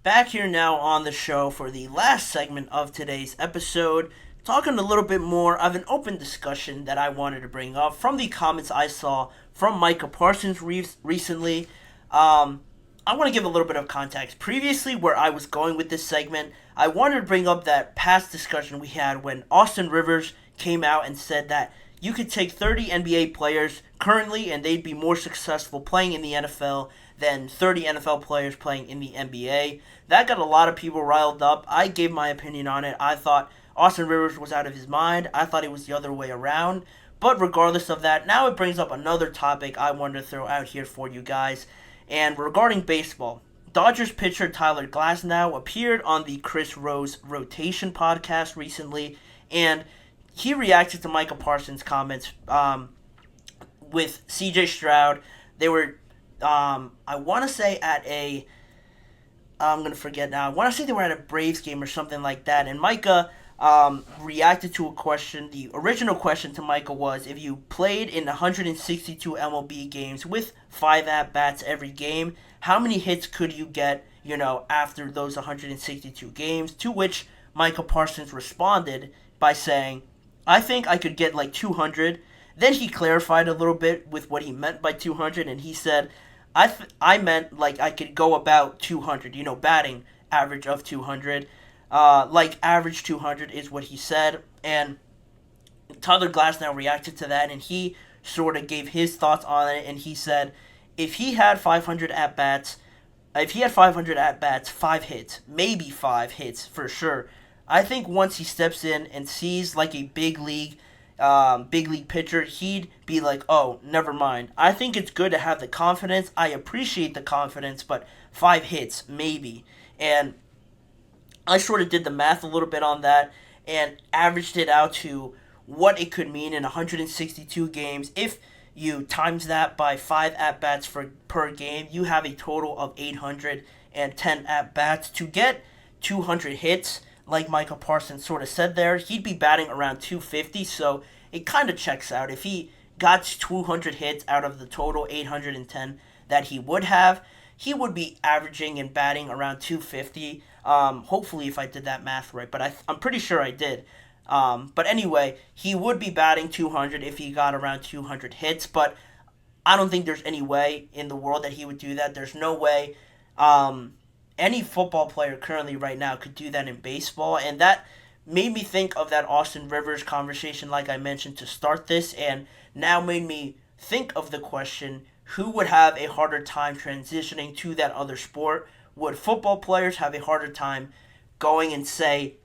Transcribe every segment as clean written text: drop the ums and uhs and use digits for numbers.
Back here now on the show for the last segment of today's episode, talking a little bit more of an open discussion that I wanted to bring up from the comments I saw from Micah Parsons recently. I want to give a little bit of context. Previously, where I was going with this segment, I wanted to bring up that past discussion we had when Austin Rivers came out and said that you could take 30 NBA players currently and they'd be more successful playing in the NFL than 30 NFL players playing in the NBA. That got a lot of people riled up. I gave my opinion on it. I thought Austin Rivers was out of his mind. I thought it was the other way around. But regardless of that, now it brings up another topic I wanted to throw out here for you guys. And regarding baseball, Dodgers pitcher Tyler Glasnow appeared on the Chris Rose Rotation podcast recently, and he reacted to Micah Parsons' comments with C.J. Stroud. They were, I want to say I'm going to forget now. I want to say they were at a Braves game or something like that, and Micah reacted to a question. The original question to Micah was, if you played in 162 MLB games with 5 at-bats every game, how many hits could you get, after those 162 games? To which Micah Parsons responded by saying, I think I could get like 200. Then he clarified a little bit with what he meant by 200, and he said, I meant like I could go about 200, batting average of 200. Like average 200 is what he said, and Tyler Glasnow reacted to that, and he sort of gave his thoughts on it, and he said if he had 500 at-bats, 5 hits, maybe 5 hits for sure. I think once he steps in and sees like a big league pitcher, he'd be like, oh, never mind. I think it's good to have the confidence. I appreciate the confidence, but 5 hits, maybe. And I sort of did the math a little bit on that and averaged it out to what it could mean in 162 games. If you times that by 5 at-bats per game, you have a total of 810 at-bats. To get 200 hits, like Micah Parsons sort of said there, he'd be batting around 250, so it kind of checks out. If he got 200 hits out of the total 810 that he would have, he would be averaging and batting around 250. Hopefully, if I did that math right, but I'm pretty sure I did. But anyway, he would be batting 200 if he got around 200 hits, but I don't think there's any way in the world that he would do that. There's no way any football player currently right now could do that in baseball, and that made me think of that Austin Rivers conversation like I mentioned to start this, and now made me think of the question, who would have a harder time transitioning to that other sport? Would football players have a harder time going and, say,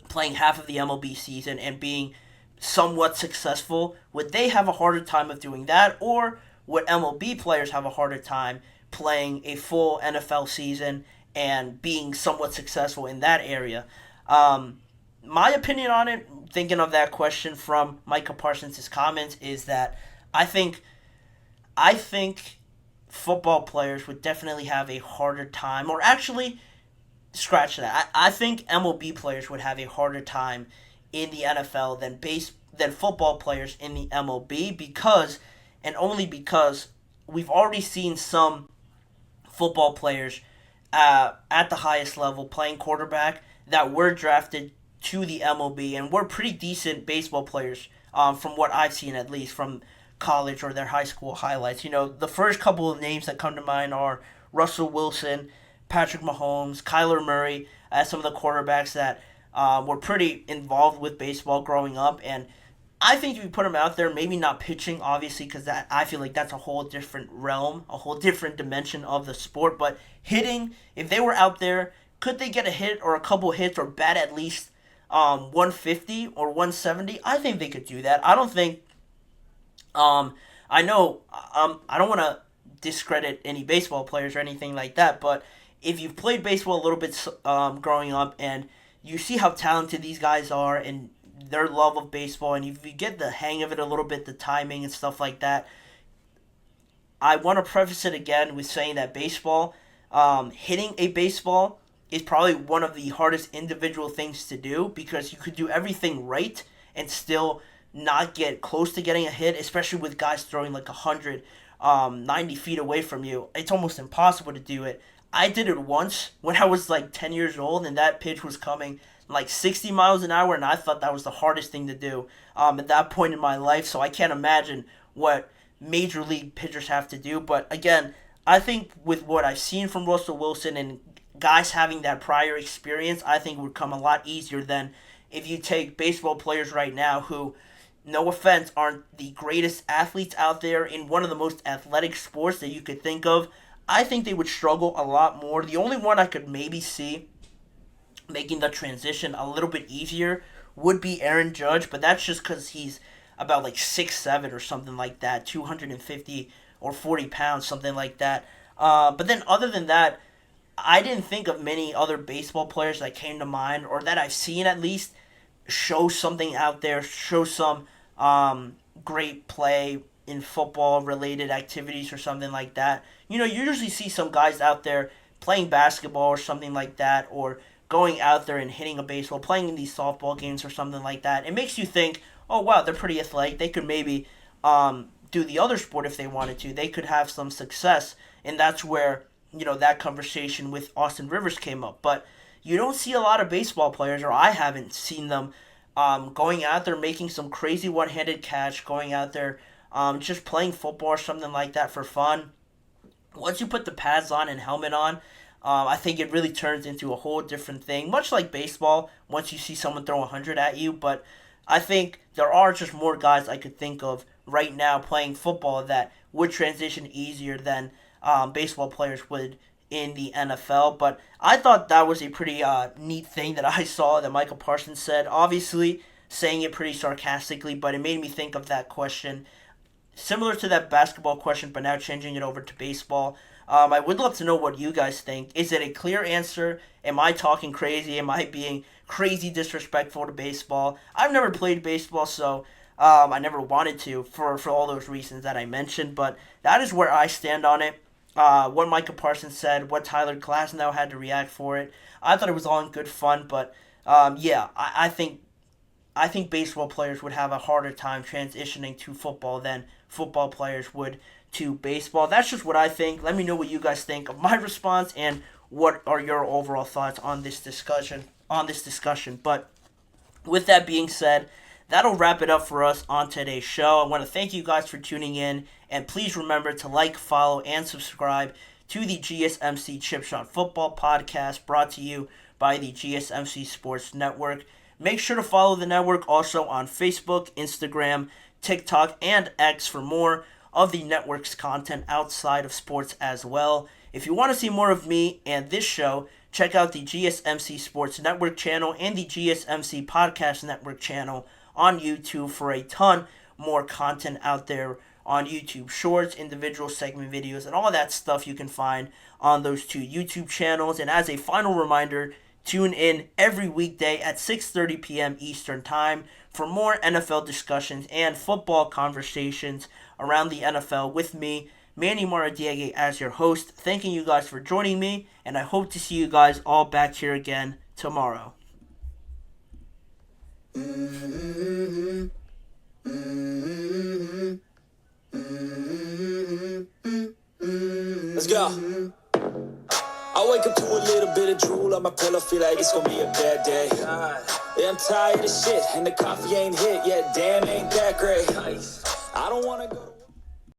playing half of the MLB season and being somewhat successful? Would they have a harder time of doing that? Or would MLB players have a harder time playing a full NFL season and being somewhat successful in that area? My opinion on it, thinking of that question from Micah Parsons' comments, is that I think football players would definitely have a harder time, or actually, scratch that. I think MLB players would have a harder time in the NFL than football players in the MLB, because, and only because, we've already seen some football players at the highest level playing quarterback that were drafted to the MLB and were pretty decent baseball players, from what I've seen, at least from college or their high school highlights. The first couple of names that come to mind are Russell Wilson, Patrick Mahomes, Kyler Murray, as some of the quarterbacks that were pretty involved with baseball growing up. And I think if you put them out there, maybe not pitching, obviously, because I feel like that's a whole different realm, a whole different dimension of the sport. But hitting, if they were out there, could they get a hit or a couple hits or bat at least 150 or 170? I think they could do that. I don't think I know, I don't want to discredit any baseball players or anything like that, but if you've played baseball a little bit growing up and you see how talented these guys are and their love of baseball, and if you get the hang of it a little bit, the timing and stuff like that, I want to preface it again with saying that baseball, hitting a baseball is probably one of the hardest individual things to do, because you could do everything right and still not get close to getting a hit, especially with guys throwing like 190 feet away from you. It's almost impossible to do it. I did it once when I was like 10 years old, and that pitch was coming like 60 miles an hour, and I thought that was the hardest thing to do at that point in my life. So I can't imagine what major league pitchers have to do. But again, I think with what I've seen from Russell Wilson and guys having that prior experience, I think it would come a lot easier than if you take baseball players right now who, no offense, aren't the greatest athletes out there in one of the most athletic sports that you could think of. I think they would struggle a lot more. The only one I could maybe see making the transition a little bit easier would be Aaron Judge, but that's just because he's about like 6'7" or something like that, 250 or 40 pounds, something like that. But then other than that, I didn't think of many other baseball players that came to mind, or that I've seen at least, show something out there, show some great play in football-related activities or something like that. You usually see some guys out there playing basketball or something like that, or going out there and hitting a baseball, playing in these softball games or something like that. It makes you think, oh, wow, they're pretty athletic. They could maybe do the other sport if they wanted to. They could have some success, and that's where, that conversation with Austin Rivers came up. But you don't see a lot of baseball players, or I haven't seen them, going out there making some crazy one-handed catch, going out there just playing football or something like that for fun. Once you put the pads on and helmet on, I think it really turns into a whole different thing, much like baseball, once you see someone throw 100 at you. But I think there are just more guys I could think of right now playing football that would transition easier than baseball players would in the NFL. But I thought that was a pretty neat thing that I saw that Micah Parsons said. Obviously, saying it pretty sarcastically, but it made me think of that question. Similar to that basketball question, but now changing it over to baseball. I would love to know what you guys think. Is it a clear answer? Am I talking crazy? Am I being crazy disrespectful to baseball? I've never played baseball, so I never wanted to for all those reasons that I mentioned. But that is where I stand on it. What Micah Parsons said, what Tyler Glasnow had to react for it. I thought it was all in good fun, but I think baseball players would have a harder time transitioning to football than football players would to baseball. That's just what I think. Let me know what you guys think of my response and what are your overall thoughts on this discussion. But with that being said, that'll wrap it up for us on today's show. I want to thank you guys for tuning in, and please remember to like, follow, and subscribe to the GSMC Chip Shot Football Podcast, brought to you by the GSMC Sports Network. Make sure to follow the network also on Facebook, Instagram, TikTok, and X for more of the network's content outside of sports as well. If you want to see more of me and this show, check out the GSMC Sports Network channel and the GSMC Podcast Network channel on YouTube for a ton more content out there on YouTube Shorts, individual segment videos, and all that stuff you can find on those two YouTube channels. And as a final reminder, tune in every weekday at 6:30 p.m. Eastern Time for more NFL discussions and football conversations around the NFL with me, Manny Maradiaga, as your host. Thanking you guys for joining me, and I hope to see you guys all back here again tomorrow. Let's go. I wake up to a little bit of drool on my pillow, feel like it's gonna be a bad day. Yeah, I'm tired of shit, and the coffee ain't hit yet, damn, ain't that great. I don't wanna go